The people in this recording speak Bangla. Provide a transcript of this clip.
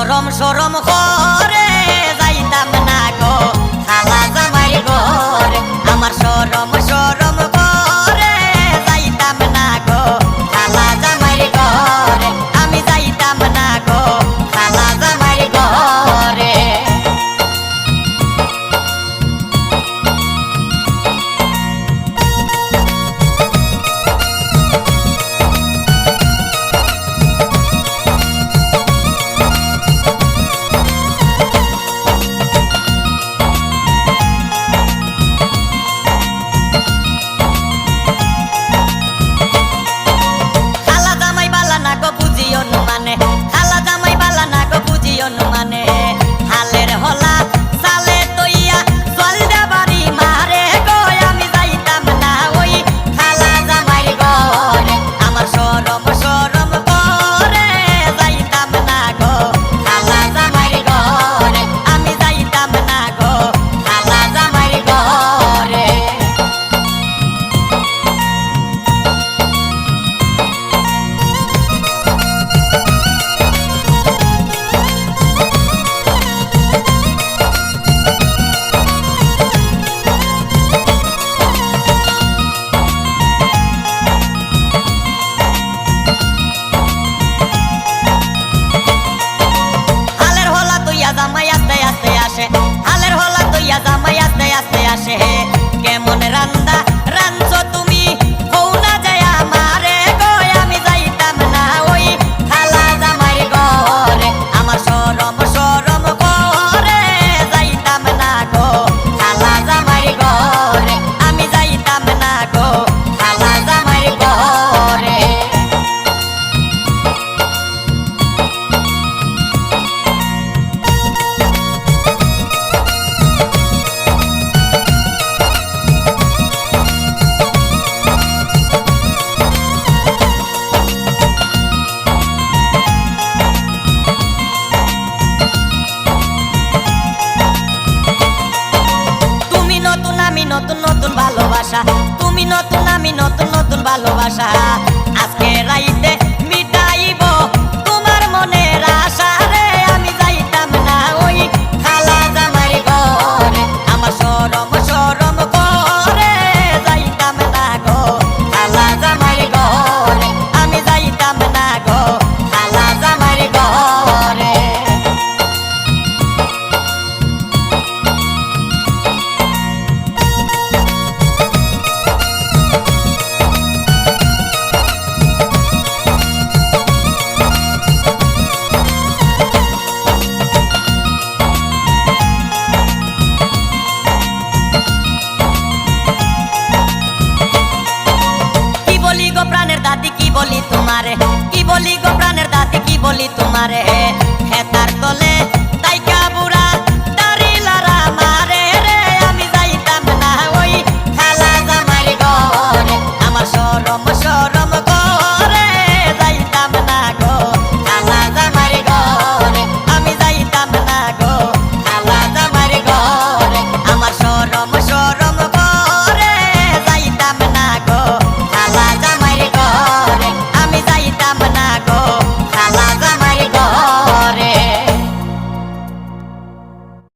শরম শরম করে যাইতাম না গো খালা জামাই ঘরে আমার শরম শরম করে যাইতাম না গো খালা জামাই ঘরে আমি যাইতাম না গো খালা জামাই ঘরে মানে হালের হলা সালে তইয়া জলদা বাড়ি মারে গো আমি যাইতাম না ওই খালা জামাই ঘরে আমার শরম শরম করে যাইতাম না গো খালা জামাই ঘরে আমি যাইতাম না গো খালা জামাই ঘরে জামাই আস্তে আস্তে আসে হালের হলা তৈয়া জামাই আস্তে আস্তে আসে কেমন রান্দা রাঞ্চো তুমি হও না যায় আমারে গো আমি যাইতাম না ওই খালা জামাই ঘরে আমার শরম শরম করে যাইতাম না গো খালা জামাই ঘরে আমি যাইতাম না গো খালা জামাই ঘরে নতুন নতুন ভালোবাসা তুমি নতুন আমি নতুন নতুন ভালোবাসা আজকে রাইতে মিটাইব তোমার মনের আশা রে আমি যাইতাম না ওই খালা জামাই ঘরে আমার শরম শরম করে যাইতাম না গো খালা জামাই ঘরে আমি যাইতাম না গো খালা জামাই ঘরে প্রাণের দাদি কি বলি তোমারে কি বলি গো প্রাণের দাদি কি বলি তোমারে হেতার তলে